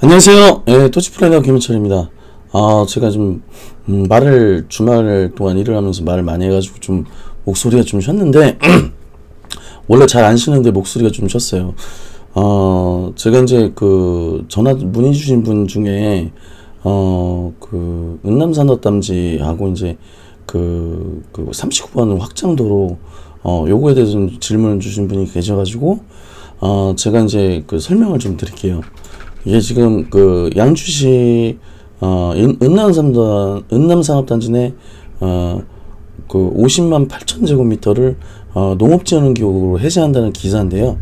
안녕하세요. 예, 토치플래너 김은철입니다. 제가 좀, 주말 동안 일을 하면서 말을 많이 해가지고 좀, 목소리가 좀 쉬었는데, 원래 잘 안 쉬는데 목소리가 좀 쉬었어요. 제가 이제 문의 주신 분 중에, 은남산업단지하고 이제, 39번 확장도로, 요거에 대해서 좀 질문을 주신 분이 계셔가지고, 제가 이제 설명을 좀 드릴게요. 이게 지금 양주시 은남산업단지 내 50만 8천 제곱미터를 농업지원기업으로 해제한다는 기사인데요.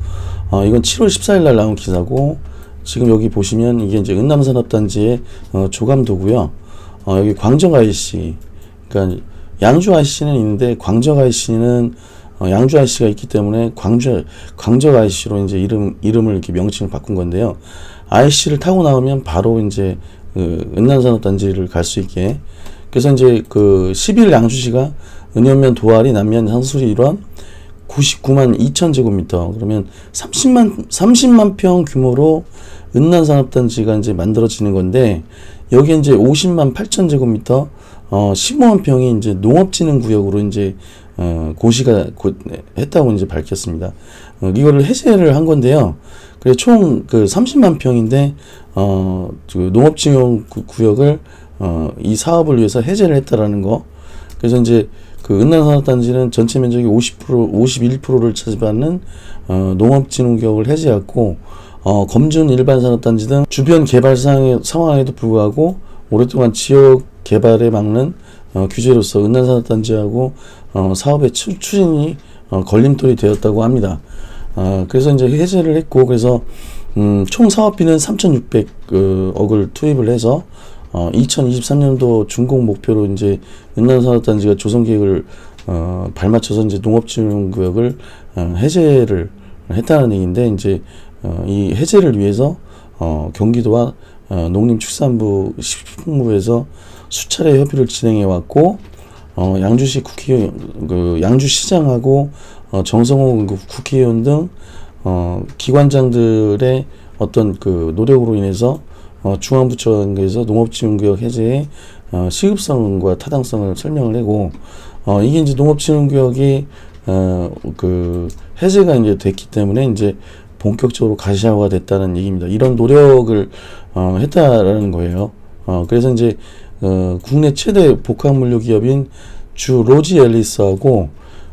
이건 7월 14일 날 나온 기사고, 지금 여기 보시면 이게 이제 은남산업단지의 조감도고요. 여기 광적 IC, 그러니까 양주 IC는 있는데 광적 IC는 양주 IC가 있기 때문에 광적 IC로 이제 이름을 이렇게 명칭을 바꾼 건데요. IC를 타고 나오면 바로 이제 은남산업단지를 갈 수 있게. 그래서 이제 10일 양주시가 은연면, 도화리, 남면, 상수리 일원 99만 2천 제곱미터, 그러면 30만 평 규모로 은남산업단지가 이제 만들어지는 건데, 여기 이제 50만 8천 제곱미터 15만 평이 이제 농업진흥구역으로 이제 고시가 했다고 이제 밝혔습니다. 이거를 해제를 한 건데요. 그래 총 30만 평인데 농업진흥구역을 이 사업을 위해서 해제를 했다라는 거. 그래서 이제 은남산업단지는 전체 면적이 51%를 차지하는 농업진흥구역을 해제했고, 검준 일반산업단지 등 주변 개발 상황에도 불구하고 오랫동안 지역 개발에 막는 규제로서 은남산업단지하고 사업의 추진이 걸림돌이 되었다고 합니다. 그래서 이제 해제를 했고, 그래서 총 사업비는 3,600억을 투입을 해서 2023년도 준공 목표로 이제 은남산업단지가 조성계획을 발맞춰서 이제 농업진흥구역을 해제를 했다는 얘기인데, 이제 이 해제를 위해서 경기도와 농림축산부, 식품부에서 수차례 협의를 진행해 왔고, 양주시 양주시장하고 정성호 국회의원 등 기관장들의 어떤 노력으로 인해서 중앙부처에서 농업진흥구역 해제의 시급성과 타당성을 설명을 하고, 이게 이제 농업진흥구역이 해제가 이제 됐기 때문에 이제 본격적으로 가시화가 됐다는 얘기입니다. 이런 노력을 했다라는 거예요. 그래서 이제 국내 최대 복합물류 기업인 주 로지앨리스하고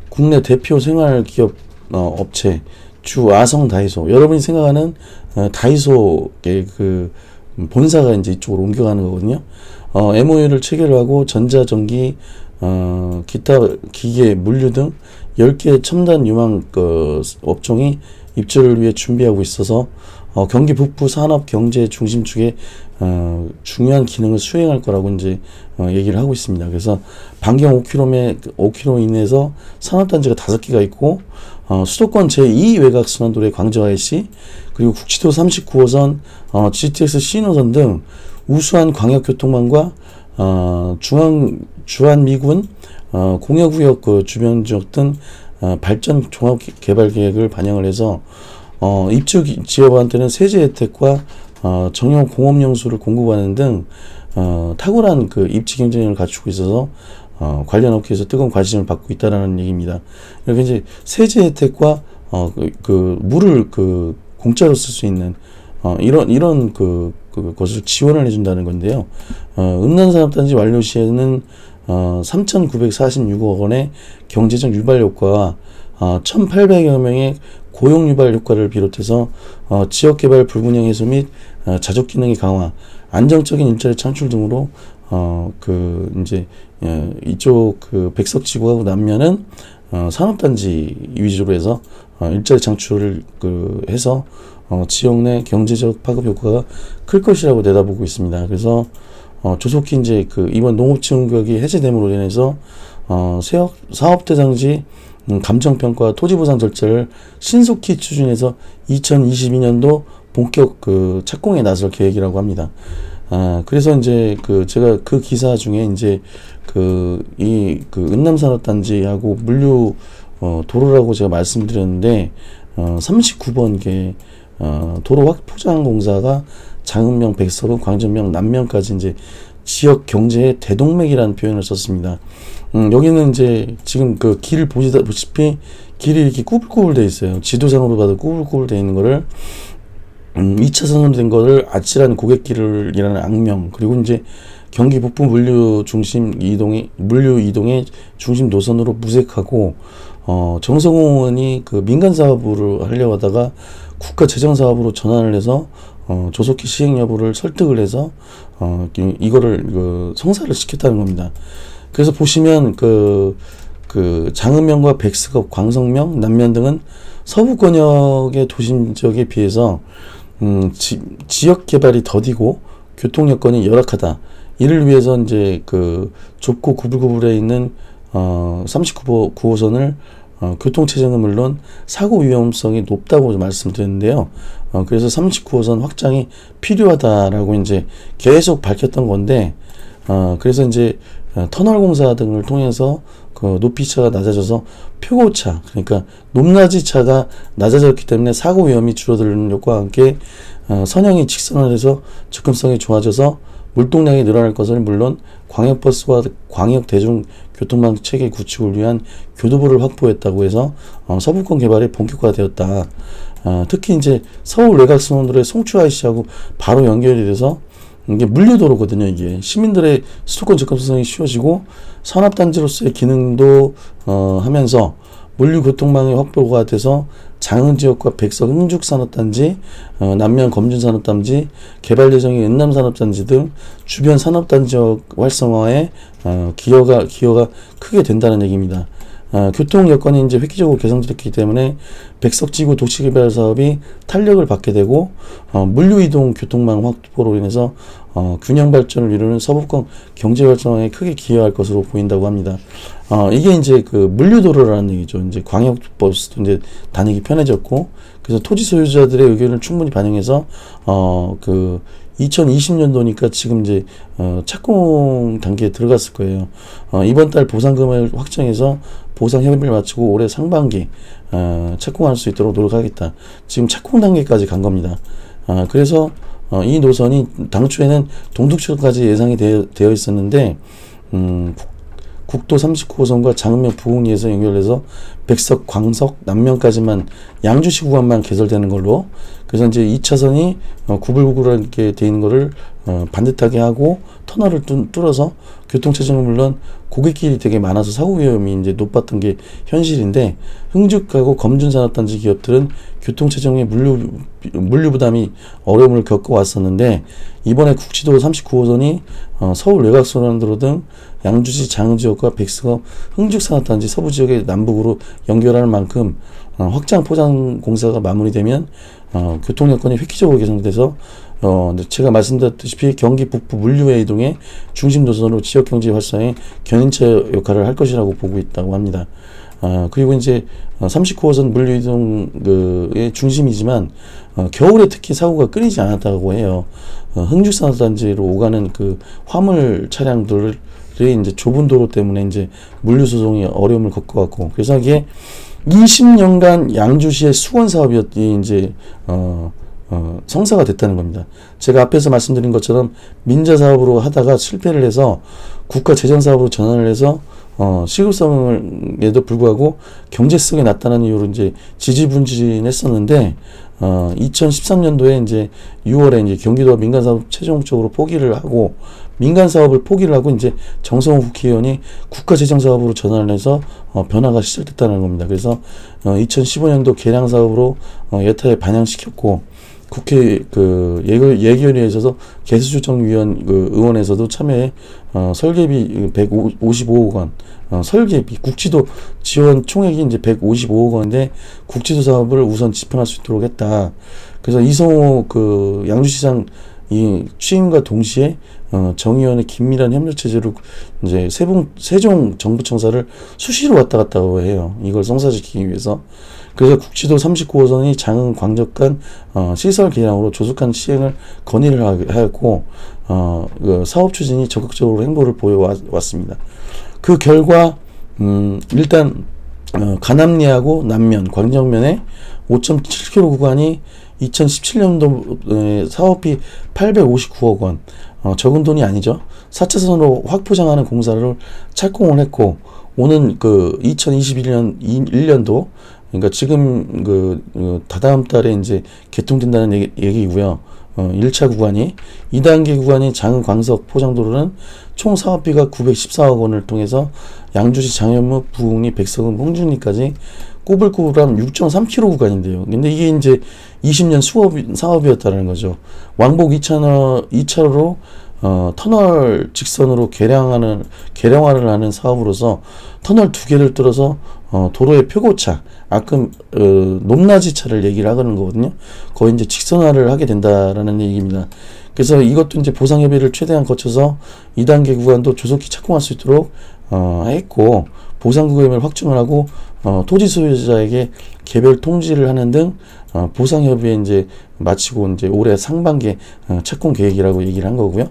국내 대표 생활기업 업체 주 아성 다이소, 여러분이 생각하는 다이소의 본사가 이제 이쪽으로 옮겨가는 거거든요. MOU를 체결하고 전자전기, 기타 기계, 물류 등 10개 첨단 유망 업종이 입주를 위해 준비하고 있어서 경기 북부 산업 경제 중심축에 중요한 기능을 수행할 거라고 이제 얘기를 하고 있습니다. 그래서 반경 5km 이내에서 산업단지가 5개가 있고, 수도권 제2 외곽순환도로의 광적 IC, 그리고 국지도 39호선, GTX 신호선 등 우수한 광역교통망과 주한미군 공여구역 주변 지역 등 발전 종합개발계획을 반영을 해서 입주 지역한테는 세제 혜택과 정형 공업용수를 공급하는 등 탁월한 입지 경쟁력을 갖추고 있어서 관련 업계에서 뜨거운 관심을 받고 있다는 얘기입니다. 이렇게 이제 세제 혜택과 물을 공짜로 쓸 수 있는 이런 것을 지원을 해준다는 건데요. 은남산업단지 완료 시에는 3,946억 원의 경제적 유발 효과와 1,800여 명의 고용 유발 효과를 비롯해서 지역개발 불균형 해소 및 자족 기능의 강화, 안정적인 일자리 창출 등으로 이제 이쪽 백석지구하고 남면은 산업단지 위주로 해서 일자리 창출을 해서 지역 내 경제적 파급 효과가 클 것이라고 내다보고 있습니다. 그래서 조속히 이제 이번 농업지원구역이 해제됨으로 인해서 사업대상지 감정평가 토지보상 절차를 신속히 추진해서 2022년도 본격 착공에 나설 계획이라고 합니다. 그래서 이제 제가 기사 중에 이제 은남산업단지하고 물류 도로라고 제가 말씀드렸는데 39번개 도로 확포장 공사가 장흥명, 백석은, 광전명, 남명까지 이제 지역 경제의 대동맥이라는 표현을 썼습니다. 여기는 이제 지금 그 길을 보시다시피 길이 이렇게 꾸불꾸불 돼 있어요. 지도상으로 봐도 꾸불꾸불 돼 있는 거를 2차선으로 된 거를 아찔한 고갯길이라는 악명, 그리고 이제 경기 북부 물류 이동의 중심 노선으로 무색하고, 정성호원이 그 민간 사업으로 하려고 하다가 국가 재정 사업으로 전환을 해서 조속히 시행 여부를 설득을 해서 이거를 성사를 시켰다는 겁니다. 그래서 보시면 그 장흥명과 백석읍, 광성명, 남면 등은 서부 권역의 도심 지역에 비해서 지역 개발이 더디고 교통 여건이 열악하다. 이를 위해서 이제 그 좁고 구불구불해 있는 39호선을 교통 체증은 물론 사고 위험성이 높다고 말씀드렸는데요. 그래서 39호선 확장이 필요하다라고 이제 계속 밝혔던 건데, 그래서 이제 터널 공사 등을 통해서 그 높이차가 낮아져서 표고차, 그러니까 높낮이 차가 낮아졌기 때문에 사고 위험이 줄어드는 효과와 함께 선형이 직선을 해서 접근성이 좋아져서 물동량이 늘어날 것을 물론 광역버스와 광역 대중교통망 체계 구축을 위한 교도보를 확보했다고 해서 서부권 개발이 본격화되었다. 특히 이제 서울 외곽순환도로의 송추 IC하고 바로 연결이 돼서 이게 물류도로거든요. 이게 시민들의 수도권 접근성이 쉬워지고 산업단지로서의 기능도 하면서 물류교통망의 확보가 돼서 장흥지역과 백석 흥죽산업단지, 남면 검준산업단지, 개발 예정의 은남산업단지 등 주변 산업단지역 활성화에 기여가 크게 된다는 얘기입니다. 교통 여건이 이제 획기적으로 개선됐기 때문에 백석지구 도시개발 사업이 탄력을 받게 되고, 물류이동 교통망 확보로 인해서 균형 발전을 이루는 서부권 경제 활성화에 크게 기여할 것으로 보인다고 합니다. 이게 이제 그 물류도로라는 얘기죠. 이제 광역버스도 이제 다니기 편해졌고, 그래서 토지 소유자들의 의견을 충분히 반영해서 그 2020년도니까 지금 이제 착공 단계에 들어갔을 거예요. 이번 달 보상금을 확정해서 보상 협의를 마치고 올해 상반기 착공할 수 있도록 노력하겠다. 지금 착공 단계까지 간 겁니다. 그래서 이 노선이 당초에는 동두천까지 예상이 되어 있었는데, 국도 39호선과 장흥면 부흥리에서 연결해서 백석, 광석, 남면까지만 양주시 구간만 개설되는 걸로, 그래서 이제 2차선이 구불구불하게 돼 있는 거를 반듯하게 하고 터널을 뚫어서 교통체증은 물론 고객길이 되게 많아서 사고 위험이 이제 높았던 게 현실인데, 흥죽하고 검준산업단지 기업들은 교통체증의 물류 부담이 어려움을 겪어왔었는데, 이번에 국지도 39호선이 서울 외곽순환도로 등 양주시 장흥지역과 백석읍 흥죽산업단지 서부지역의 남북으로 연결하는 만큼 확장 포장 공사가 마무리되면 교통 여건이 획기적으로 개선돼서 제가 말씀드렸다시피 경기 북부 물류의 이동의 중심 노선으로 지역 경제 활성화에 견인차 역할을 할 것이라고 보고 있다고 합니다. 그리고 이제 39호선 물류 이동의 중심이지만 겨울에 특히 사고가 끊이지 않았다고 해요. 흥죽산업단지로 오가는 그 화물 차량들이 이제 좁은 도로 때문에 이제 물류 소송이 어려움을 겪어왔고, 그래서 이게 20년간 양주시의 수원 사업이 이제 성사가 됐다는 겁니다. 제가 앞에서 말씀드린 것처럼 민자 사업으로 하다가 실패를 해서 국가 재정 사업으로 전환을 해서 시급성에도 불구하고 경제성이 낮다는 이유로 이제 지지분진했었는데, 2013년도에 이제 6월에 이제 경기도가 민간 사업 최종적으로 포기를 하고, 민간 사업을 포기를 하고 이제 정성호 국회의원이 국가 재정 사업으로 전환을 해서 변화가 시작됐다는 겁니다. 그래서 2015년도 개량 사업으로 예타에 반영시켰고, 국회 그 예결위에 있어서 개수조정위원 의원에서도 참여해 설계비 155억 원, 설계비 국지도 지원 총액이 이제 155억 원인데 국지도 사업을 우선 집행할 수 있도록 했다. 그래서 이성호 그 양주시장 이 취임과 동시에 정 의원의 긴밀한 협력 체제로 이제 세종 정부청사를 수시로 왔다 갔다 해요. 이걸 성사시키기 위해서. 그래서 국지도 39호선이 장흥 광적 간 시설 개량으로 조속한 시행을 건의를 하였고, 그 사업 추진이 적극적으로 행보를 보여왔습니다. 그 결과 일단 가남리하고 남면, 광정면에 5.7km 구간이 2017년도 사업비 859억 원, 적은 돈이 아니죠. 4차선으로 확포장하는 공사를 착공을 했고, 오는 그 2021년 1년도, 그러니까 지금 다다음 달에 이제 개통된다는 얘기고요. 1차 구간이, 2단계 구간이 장흥 광석 포장도로는 총 사업비가 914억 원을 통해서 양주시 장현무, 부흥리, 백석읍, 홍준리까지 꼬불꼬불한 6.3km 구간인데요. 근데 이게 이제 20년 사업이었다는 거죠. 왕복 2차로로 터널 직선으로 개량화를 하는 사업으로서 터널 2개를 뚫어서 도로의 표고차, 아까 높낮이차를 얘기를 하는 거거든요. 거의 이제 직선화를 하게 된다라는 얘기입니다. 그래서 이것도 이제 보상협의를 최대한 거쳐서 2단계 구간도 조속히 착공할 수 있도록 했고, 보상구역을 확정을 하고 토지 소유자에게 개별 통지를 하는 등 보상협의에 이제 마치고 이제 올해 상반기에 착공 계획이라고 얘기를 한 거고요.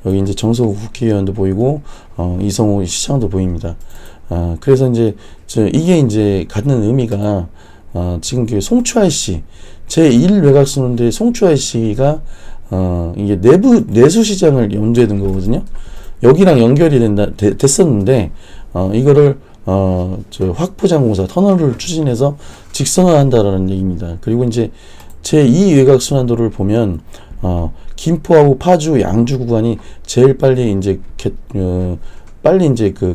여기 이제 정성호 국회의원도 보이고 이성호 시장도 보입니다. 그래서 이제 이게 이제 갖는 의미가 지금 그 송추 IC 제1 외곽순환도의 송추 IC가 이게 내수 시장을 염두에 둔 거거든요. 여기랑 연결이 됐었는데 이거를 확포장 공사 터널을 추진해서 직선화한다라는 얘기입니다. 그리고 이제 제2 외곽순환도를 보면 김포하고 파주, 양주 구간이 제일 빨리 이제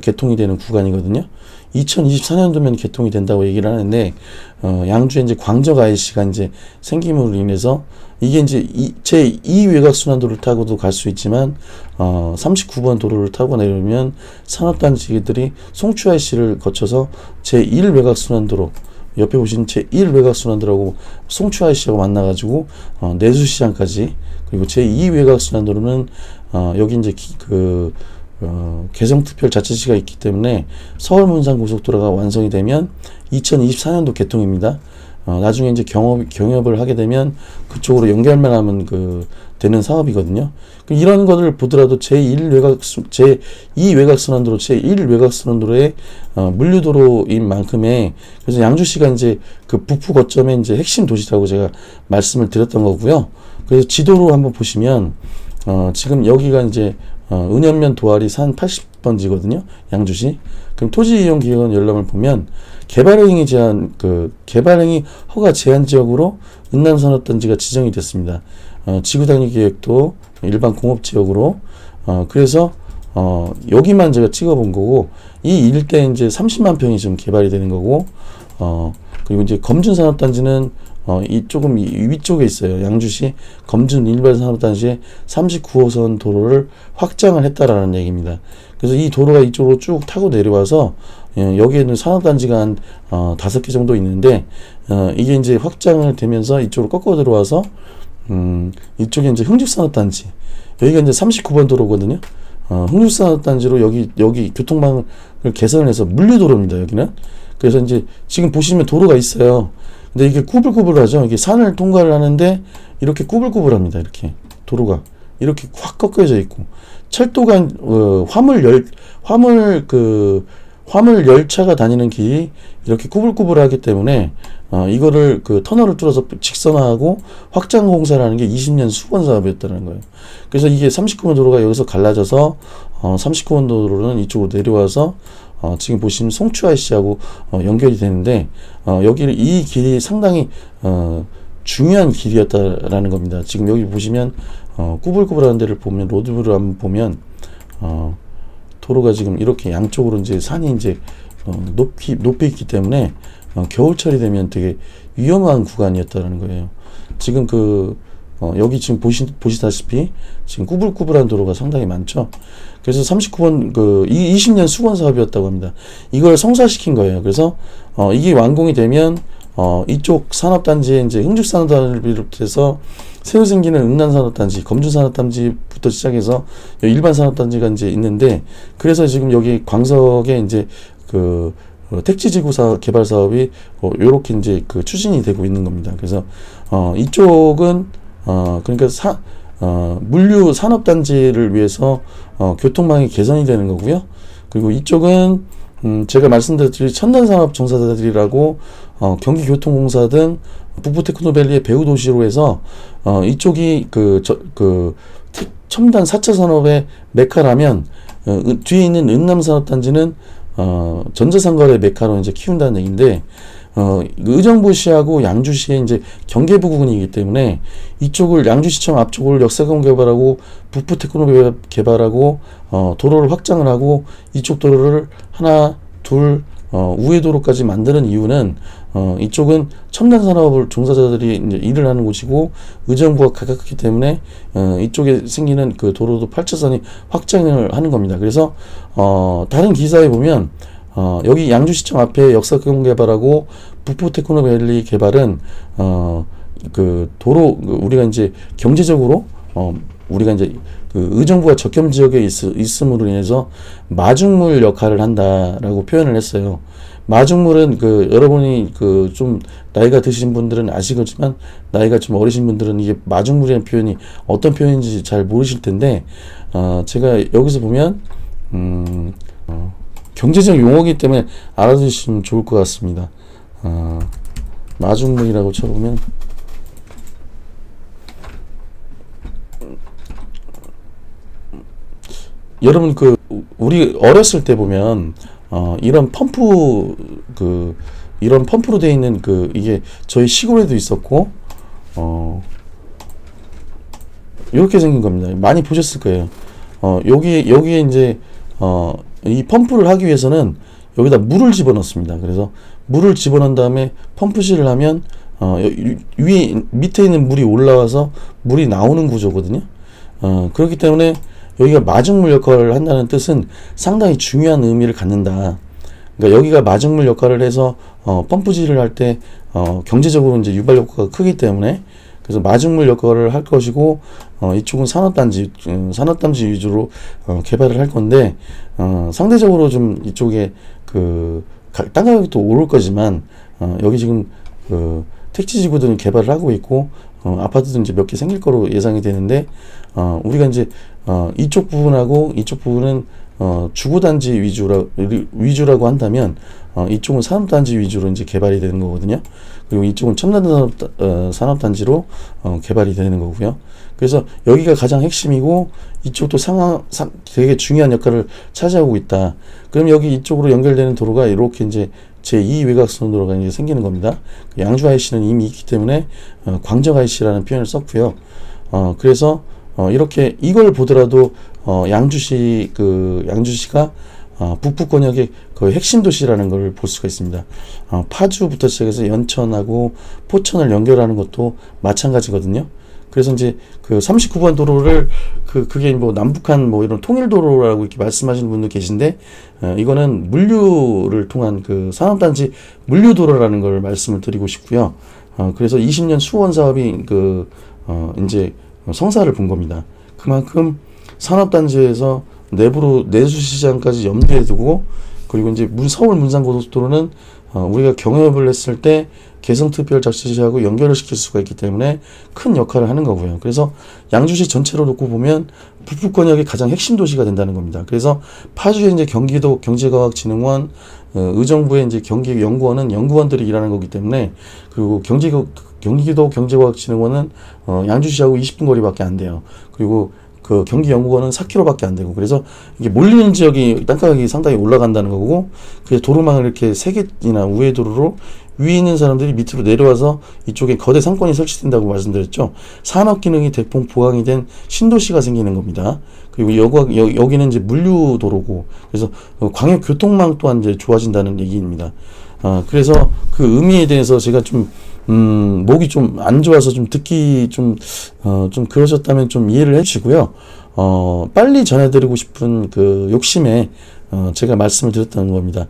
개통이 되는 구간이거든요. 2024년도면 개통이 된다고 얘기를 하는데, 양주에 이제 광적 IC가 이제 생김으로 인해서 이게 이제 제2 외곽순환도를 타고도 갈 수 있지만, 39번 도로를 타고 내려오면 산업단지들이 송추 IC를 거쳐서 제1 외곽순환도로, 옆에 보신 제1 외곽순환도라고 송추 IC하고 만나가지고, 내수시장까지, 그리고 제2 외곽순환도로는, 여기 이제 개성특별 자치시가 있기 때문에 서울 문산 고속도로가 완성이 되면 2024년도 개통입니다. 나중에 이제 경협을 하게 되면 그쪽으로 연결만 하면 되는 사업이거든요. 이런 것을 보더라도 제2 외곽순환도로, 제1 외곽순환도로의 물류도로인 만큼의, 그래서 양주시가 이제 그 북부 거점의 이제 핵심 도시라고 제가 말씀을 드렸던 거고요. 그래서 지도로 한번 보시면, 지금 여기가 이제 은연면 도아리 산 80번지거든요. 양주시. 그럼 토지이용기획원 열람을 보면 개발행위 허가 제한 지역으로 은남산업단지가 지정이 됐습니다. 지구단위 계획도 일반 공업지역으로. 그래서 여기만 제가 찍어본 거고, 이 일대 이제 30만 평이 지금 개발이 되는 거고, 그리고 이제 검준산업단지는 조금 위쪽에 있어요. 양주시 검준 일반산업단지에 39호선 도로를 확장을 했다라는 얘기입니다. 그래서 이 도로가 이쪽으로 쭉 타고 내려와서 여기에는 산업단지가 한 5개 정도 있는데, 이게 이제 확장을 되면서 이쪽으로 꺾어 들어와서 이쪽에 이제 흥죽산업단지, 여기가 이제 39번 도로거든요. 흥죽산업단지로 여기 교통망을 개선을 해서 물류도로입니다. 여기는. 그래서 이제 지금 보시면 도로가 있어요. 근데 이게 꾸불꾸불하죠. 이게 산을 통과를 하는데 이렇게 꾸불꾸불합니다. 이렇게 도로가 이렇게 확 꺾여져 있고, 철도간 화물 열차가 다니는 길이 이렇게 꾸불꾸불하기 때문에 이거를 터널을 뚫어서 직선화하고 확장 공사를 하는 게 20년 수건 사업이었다는 거예요. 그래서 이게 39번 도로가 여기서 갈라져서 39번 도로는 이쪽으로 내려와서 지금 보시면 송추 IC하고 연결이 되는데, 이 길이 상당히 중요한 길이었다라는 겁니다. 지금 여기 보시면 꾸불꾸불한 데를 보면, 로드뷰를 한번 보면 도로가 지금 이렇게 양쪽으로 이제 산이 이제 높이 있기 때문에 겨울철이 되면 되게 위험한 구간이었다는 거예요. 지금 여기 지금 보시다시피 지금 꾸불꾸불한 도로가 상당히 많죠. 그래서 39번 20년 수건 사업이었다고 합니다. 이걸 성사시킨 거예요. 그래서 이게 완공이 되면 이쪽 산업단지에 이제 흥죽산업단지를 비롯해서 새로 생기는 은남산업단지, 검준산업단지부터 시작해서 일반 산업단지가 이제 있는데, 그래서 지금 여기 광석에 이제 택지지구 개발 사업이 요렇게 이제 추진이 되고 있는 겁니다. 그래서 이쪽은 그러니까 물류 산업단지를 위해서 교통망이 개선이 되는 거고요. 그리고 이쪽은 제가 말씀드렸듯이 첨단산업 종사자들이라고 경기교통공사 등 북부테크노밸리의 배후 도시로 해서 이쪽이 그 첨단 4차 산업의 메카라면 뒤에 있는 은남산업단지는 전자상거래 메카로 이제 키운다는 얘기인데 의정부시하고 양주시의 이제 경계부 구분이기 때문에 이쪽을 양주시청 앞쪽을 역사공 개발하고 북부테크노 개발하고 도로를 확장을 하고 이쪽 도로를 하나 둘 우회도로까지 만드는 이유는 이쪽은 첨단 산업을 종사자들이 이제 일을 하는 곳이고 의정부가 가깝기 때문에 이쪽에 생기는 그 도로도 8차선이 확장을 하는 겁니다. 그래서 다른 기사에 보면 여기 양주시청 앞에 역사공 개발하고 북부테크노밸리 개발은 그 도로 우리가 이제 경제적으로 우리가 이제 그 의정부가 적경 지역에 있음으로 인해서 마중물 역할을 한다라고 표현을 했어요. 마중물은 여러분이 좀 나이가 드신 분들은 아시겠지만 나이가 좀 어리신 분들은 이게 마중물이라는 표현이 어떤 표현인지 잘 모르실 텐데 제가 여기서 보면 경제적 용어이기 때문에 알아두시면 좋을 것 같습니다. 마중물이라고 쳐보면 여러분 우리 어렸을 때 보면 이런 펌프 이런 펌프로 되어 있는 이게 저희 시골에도 있었고 이렇게 생긴 겁니다. 많이 보셨을 거예요. 여기에 이제 이 펌프를 하기 위해서는 여기다 물을 집어넣습니다. 그래서 물을 집어넣은 다음에 펌프질을 하면 밑에 있는 물이 올라와서 물이 나오는 구조거든요. 그렇기 때문에 여기가 마중물 역할을 한다는 뜻은 상당히 중요한 의미를 갖는다. 그러니까 여기가 마중물 역할을 해서 펌프질을 할 때 경제적으로 이제 유발 효과가 크기 때문에 그래서 마중물 역할을 할 것이고 이쪽은 산업단지 위주로 개발을 할 건데 상대적으로 좀 이쪽에 땅 가격이 또 오를 거지만 여기 지금 택지지구들은 개발을 하고 있고 아파트도 이제 몇 개 생길 거로 예상이 되는데 우리가 이제 이쪽 부분하고 이쪽 부분은 주거단지 위주라고 한다면 이쪽은 산업단지 위주로 이제 개발이 되는 거거든요. 그리고 이쪽은 첨단 산업단지로 개발이 되는 거고요. 그래서 여기가 가장 핵심이고 이쪽도 되게 중요한 역할을 차지하고 있다. 그럼 여기 이쪽으로 연결되는 도로가 이렇게 이제 제2 외곽선 도로가 이제 생기는 겁니다. 양주 IC는 이미 있기 때문에 광적 IC라는 표현을 썼고요. 그래서 이렇게 이걸 보더라도 양주시가 북부 권역의 거의 핵심 도시라는 걸 볼 수가 있습니다. 파주부터 시작해서 연천하고 포천을 연결하는 것도 마찬가지거든요. 그래서 이제 39번 도로를 그게 뭐 남북한 뭐 이런 통일도로라고 이렇게 말씀하시는 분도 계신데 이거는 물류를 통한 산업단지 물류도로라는 걸 말씀을 드리고 싶고요. 그래서 20년 수원 사업이 이제 성사를 본 겁니다. 그만큼 산업단지에서 내부로 내수시장까지 염두에 두고 그리고 이제 서울 문산고속도로는 우리가 경협을 했을 때 개성특별자치시하고 연결을 시킬 수가 있기 때문에 큰 역할을 하는 거고요. 그래서 양주시 전체로 놓고 보면 북부권역이 가장 핵심 도시가 된다는 겁니다. 그래서 파주의 이제 경기도 경제과학진흥원, 의정부의 이제 경기연구원은 연구원들이 일하는 거기 때문에 그리고 경기도 경제과학진흥원은 양주시하고 20분 거리밖에 안 돼요. 그리고 경기연구원은 4km밖에 안 되고 그래서 이게 몰리는 지역이 땅가격이 상당히 올라간다는 거고 그래서 도로망을 이렇게 3개나 우회도로로 위에 있는 사람들이 밑으로 내려와서 이쪽에 거대 상권이 설치된다고 말씀드렸죠. 산업 기능이 대폭 보강이 된 신도시가 생기는 겁니다. 그리고 여기는 이제 물류도로고 그래서 광역 교통망 또한 이제 좋아진다는 얘기입니다. 그래서 그 의미에 대해서 제가 좀 목이 좀 안 좋아서 좀 듣기 좀 그러셨다면 좀 이해를 해주시고요. 빨리 전해드리고 싶은 욕심에 제가 말씀을 드렸다는 겁니다.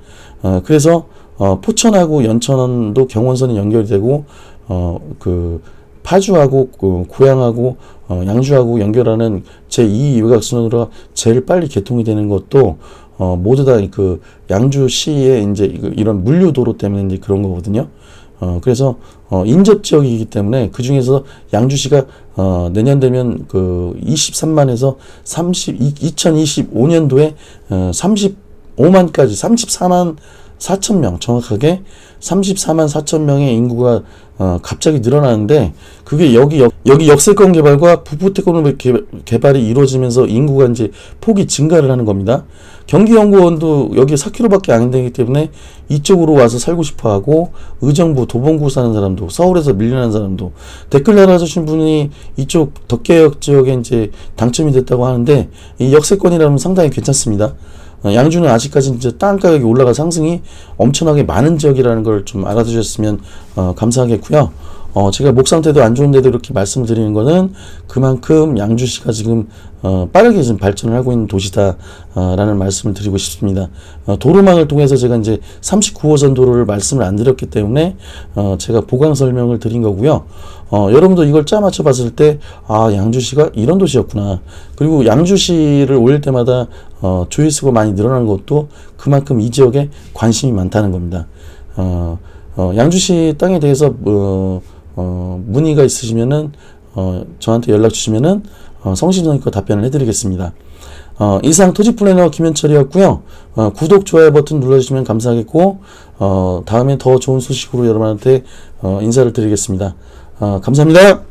그래서 포천하고 연천도 경원선이 연결이 되고 파주하고 고양하고 양주하고 연결하는 제2 외곽선으로 제일 빨리 개통이 되는 것도 모두 다 양주시의 이제 이런 물류도로 때문에 이제 그런 거거든요. 그래서 인접 지역이기 때문에 그 중에서 양주시가 내년 되면 23만에서 2025년도에 35만까지 34만 4천 명, 정확하게 34만 4천 명의 인구가 갑자기 늘어나는데, 그게 여기 역세권 개발과 부부택권 개발이 이루어지면서 인구가 이제 폭이 증가를 하는 겁니다. 경기연구원도 여기 4km밖에 안 되기 때문에 이쪽으로 와서 살고 싶어 하고, 의정부, 도봉구 사는 사람도, 서울에서 밀려난 사람도, 댓글 달아주신 분이 이쪽 덕계역 지역에 이제 당첨이 됐다고 하는데, 이 역세권이라면 상당히 괜찮습니다. 양주는 아직까지 이제 땅 가격이 올라가 상승이 엄청나게 많은 지역이라는 걸 좀 알아두셨으면 감사하겠고요. 제가 목 상태도 안 좋은데도 이렇게 말씀을 드리는 거는 그만큼 양주시가 지금 빠르게 지금 발전을 하고 있는 도시다라는 말씀을 드리고 싶습니다. 도로망을 통해서 제가 이제 39호선 도로를 말씀을 안 드렸기 때문에 제가 보강 설명을 드린 거고요. 여러분도 이걸 짜맞춰 봤을 때, 아, 양주시가 이런 도시였구나. 그리고 양주시를 올릴 때마다 조회수가 많이 늘어나는 것도 그만큼 이 지역에 관심이 많다는 겁니다. 양주시 땅에 대해서 문의가 있으시면은 저한테 연락 주시면은 성심성의껏 답변을 해드리겠습니다. 이상 토지플래너 김현철이었고요. 구독, 좋아요 버튼 눌러주시면 감사하겠고, 다음에 더 좋은 소식으로 여러분한테 인사를 드리겠습니다. 감사합니다.